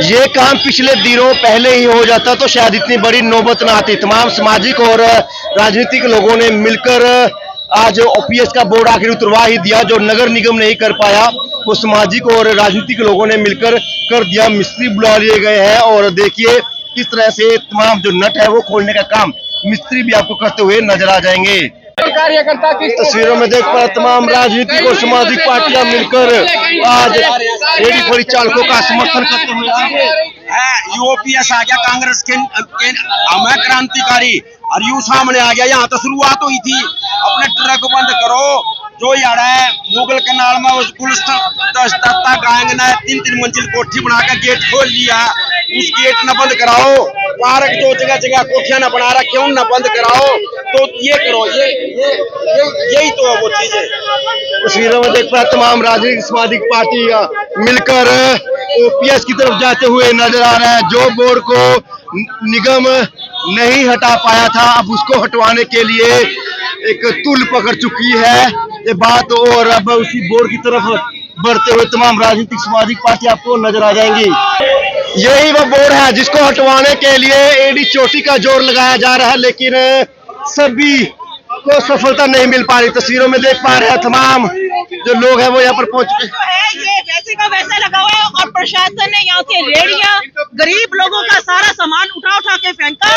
ये काम पिछले दिनों पहले ही हो जाता तो शायद इतनी बड़ी नौबत ना आती। तमाम सामाजिक और राजनीतिक लोगों ने मिलकर आज ओपीएस का बोर्ड आखिर उतरवा ही दिया। जो नगर निगम नहीं कर पाया वो सामाजिक और राजनीतिक लोगों ने मिलकर कर दिया। मिस्त्री बुला लिए गए हैं और देखिए किस तरह से तमाम जो नट है वो खोलने का काम मिस्त्री भी आपको करते हुए नजर आ जाएंगे। कार्यकर्ता की तस्वीरों में देख पा तमाम राजनीतिक और सामाजिक पार्टियां मिलकर आज रेडी फड़ी चालकों का समर्थन करते हुए यूपीएस आ गया कांग्रेस के हमें क्रांतिकारी और यू सामने आ गया। यहाँ तो शुरुआत हुई थी, अपने ट्रक बंद करो। जो यार है मुगल कनाल में उस पुलिस गैंग ने 3-3 मंजिल कोठी बनाकर गेट खोल लिया। उस गेट न बंद कराओ, पार्क जो जगह जगह कोठियां न बना रखे उन न बंद कराओ। तो ये करो, यही तो है वो चीज है। तस्वीरों में देख पा तमाम राजनीतिक सामाजिक पार्टियां मिलकर ओपीएस की तरफ जाते हुए नजर आ रहे हैं। जो बोर्ड को निगम नहीं हटा पाया था अब उसको हटवाने के लिए एक तुल पकड़ चुकी है ये बात। और अब उसी बोर्ड की तरफ बढ़ते हुए तमाम राजनीतिक सामाजिक पार्टी आपको नजर आ जाएंगी। यही वो बोर्ड है जिसको हटवाने के लिए एडी चोटी का जोर लगाया जा रहा है, लेकिन सभी को सफलता नहीं मिल पा रही। तस्वीरों में देख पा रहे हैं तमाम जो लोग हैं वो यहाँ पर पहुंच चुके हैं। ये वैसे का वैसा लगा हुआ है और प्रशासन ने यहाँ से रेडिया गरीब लोगों का सारा सामान उठा के फेंका।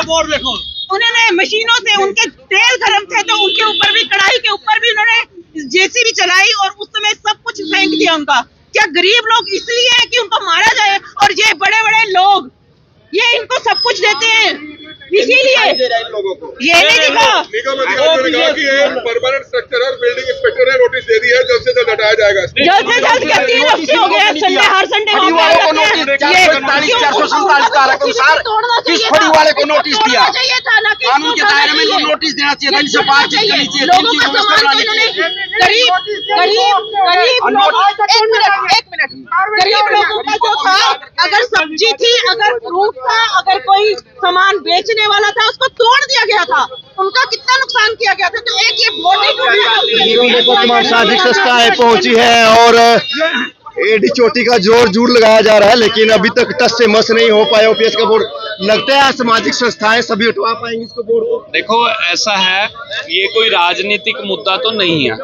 उन्होंने मशीनों से उनके तेल गर्म थे तो उनके ऊपर भी कढ़ाई के ऊपर भी उन्होंने जेसीबी चलाई और उस समय सब कुछ फेंक दिया उनका। क्या गरीब लोग इसलिए है कि उनको मारा जाए और ये बड़े बड़े लोग ये इनको सब कुछ देते हैं इसीलिए ये नहीं दिखा। निगम अधिकारियों ने कहा कि ये परमानेंट स्ट्रक्चर और बिल्डिंग इंस्पेक्टर ने नोटिस दे दी है, जल्द से जल्द हटाया जाएगा। जल्द से जल्द क्या 3 हफ्ते हो गए संडे हर संडे किस फड़ी वाले को नोटिस दिया? कानून के दायरे में नोटिस देना चाहिए था, इनसे बातचीत करनी चाहिए। लोगों का सामान गरीब लोगों का जो था, अगर सब्जी थी, अगर फ्रूट था, अगर कोई सामान बेचने वाला था उसको तोड़ दिया गया था। उनका कितना नुकसान किया गया था। तो एक ये बोर्ड तमाम सामाजिक संस्थाएं पहुंची है और एडी चोटी का जोर जूर लगाया जा रहा है, लेकिन अभी तक टस से मस नहीं हो पाया ओपीएस का बोर्ड। लगता है सामाजिक संस्थाएं सभी उठवा पाएंगी इसको बोर्ड को। देखो ऐसा है, ये कोई राजनीतिक मुद्दा तो नहीं है,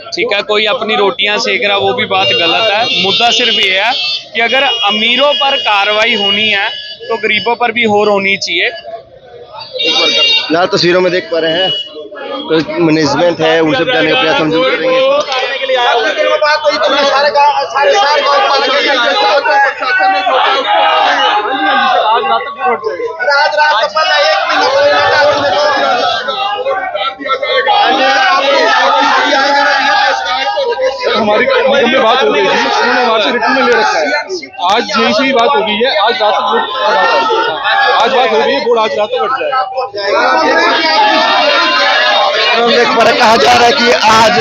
ठीक है। कोई अपनी रोटियां सेक रहा वो भी बात गलत है। मुद्दा सिर्फ ये है कि अगर अमीरों पर कार्रवाई होनी है तो गरीबों पर भी और होनी चाहिए। लाल तस्वीरों में देख पा रहे हैं तो मैनेजमेंट है उनसे जाने का प्रयास हम जरूर करेंगे। हमारी निगम में बात हो गई थी, उन्होंने हमारे से रिटर्न में ले रखा है। आज यही से बात हो गई है, आज रात तक आज बात हो गई है, बोर्ड आज रात तक हट जाएगा। कहा जा रहा है कि आज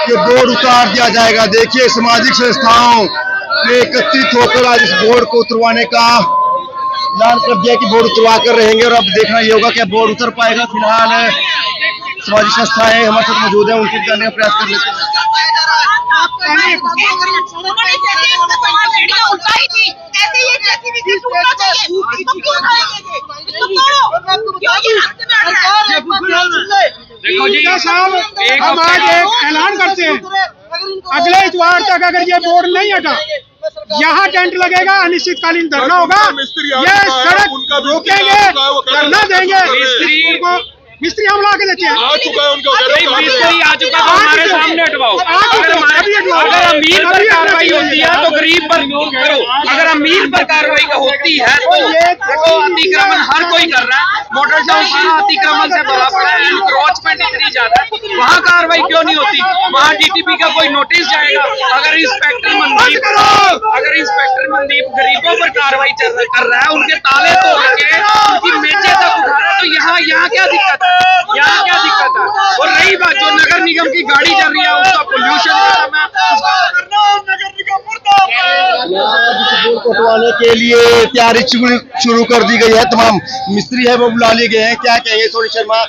ये बोर्ड उतार दिया जाएगा। देखिए सामाजिक संस्थाओं ने एकत्रित होकर आज इस बोर्ड को उतरवाने का ऐलान कर दिया कि बोर्ड उतरवा कर रहेंगे और अब देखना ये होगा क्या बोर्ड उतर पाएगा। फिलहाल सामाजिक संस्थाएं हमारे साथ मौजूद है, उनसे जानने का प्रयास कर लेते हैं। देखो जी साहब, हम आज एक ऐलान करते हैं, अगले इतवार तक अगर ये बोर्ड नहीं हटा यहाँ टेंट लगेगा, अनिश्चितकालीन धरना होगा। ये सड़क रोकेंगे, धरना देंगे। मिस्त्री हम ला के देते हैं। मिस्त्री आ चुका तो हमारे सामने हटवाओ। अगर अमीर पर कार्रवाई होती है तो गरीब पर करो। अगर अमीर पर कार्रवाई होती है तो देखो अतिक्रमण हर कोई कर रहा है, मोटरसाइकिल अतिक्रमण से भरा पड़ा है, इंक्रोचमेंट इतनी ज्यादा है, वहाँ कार्रवाई क्यों नहीं होती? वहाँ डीटीपी का कोई नोटिस जाएगा। अगर इंस्पेक्टर मनदीप गरीबों पर कार्रवाई कर रहा है, उनके ताले तोड़ के उनकी मेजे तक उठा रहा है, तो यहाँ क्या दिक्कत है? यहाँ क्या दिक्कत है? और रही बात जो नगर निगम की गाड़ी चल रही है उसका पोल्यूशन हटवाने के लिए तैयारी शुरू कर दी गई है। तमाम मिस्त्री है वो बुला लिए गए हैं। क्या कहेंगे सोनी शर्मा?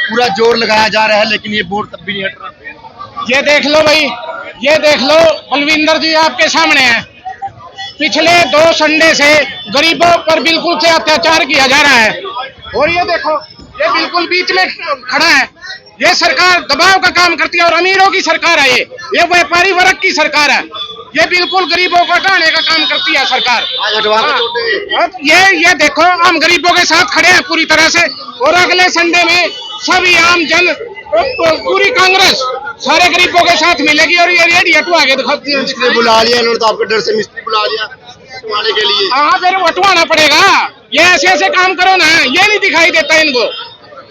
पूरा जोर लगाया जा रहा है लेकिन ये बोर्ड तब भी नहीं हट रहा। ये देख लो भाई, ये देख लो, बलविंदर जी आपके सामने है। पिछले 2 संडे से गरीबों पर बिल्कुल से अत्याचार किया जा रहा है। और ये देखो, ये बिल्कुल बीच में खड़ा है। ये सरकार दबाव का काम करती है और अमीरों की सरकार है। ये व्यापारी वर्ग की सरकार है। ये बिल्कुल गरीबों को हटाने का काम करती है सरकार। हाँ, ये देखो, हम गरीबों के साथ खड़े हैं पूरी तरह से। और अगले संडे में सभी आम जन, पूरी कांग्रेस सारे गरीबों के साथ मिलेगी। और ये रेडी हटवा के दिखाती है। मिस्त्री बुला लिया इन्होंने, तो आपके डर से मिस्त्री बुला लिया हटवाने के लिए। हाँ, फिर हटवाना पड़ेगा। ये ऐसे काम करो ना, ये नहीं दिखाई देता इनको।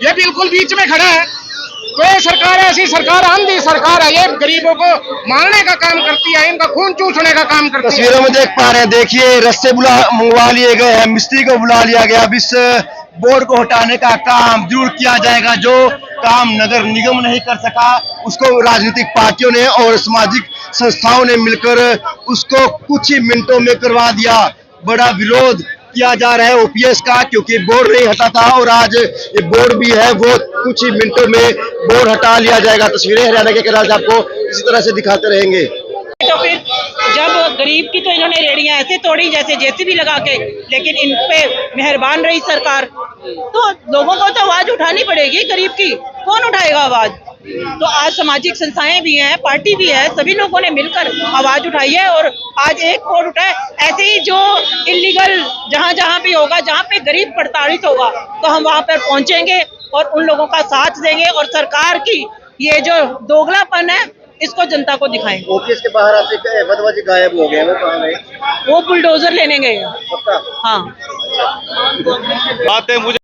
ये बिल्कुल बीच में खड़ा है। तो ये सरकार ऐसी सरकार, आंधी सरकार है। ये गरीबों को मारने का काम करती है, इनका खून चूसने का काम करती है। तस्वीरों में देख पा रहे हैं, देखिए रस्ते मंगवा लिए गए हैं, मिस्त्री को बुला लिया गया। अब इस बोर्ड को हटाने का काम जरूर किया जाएगा। जो काम नगर निगम नहीं कर सका, उसको राजनीतिक पार्टियों ने और सामाजिक संस्थाओं ने मिलकर उसको कुछ ही मिनटों में करवा दिया। बड़ा विरोध किया जा रहा है ओपीएस का, क्योंकि बोर्ड नहीं हटा था और आज ये बोर्ड भी है वो कुछ ही मिनटों में बोर्ड हटा लिया जाएगा। तस्वीरें हरियाणा के करार आपको इसी तरह से दिखाते रहेंगे। तो फिर जब गरीब की तो इन्होंने रेडियां ऐसे तोड़ी जैसे जेसीबी लगा के, लेकिन इन पे मेहरबान रही सरकार। तो लोगों को तो आवाज उठानी पड़ेगी गरीब की। कौन उठाएगा आवाज? तो आज सामाजिक संस्थाएं भी हैं, पार्टी भी है, सभी लोगों ने मिलकर आवाज उठाई है और आज एक बोर्ड उठा है। ऐसे ही जो इलीगल जहां भी होगा, जहां पे गरीब प्रताड़ित होगा, तो हम वहां पर पहुंचेंगे और उन लोगों का साथ देंगे और सरकार की ये जो दोगलापन है इसको जनता को दिखाएंगे। ओपीएस के बाहर आपसे बदमाशी गायब हो गए, वो कहाँ गए? वो बुलडोजर लेने गए। हाँ, बातें मुझे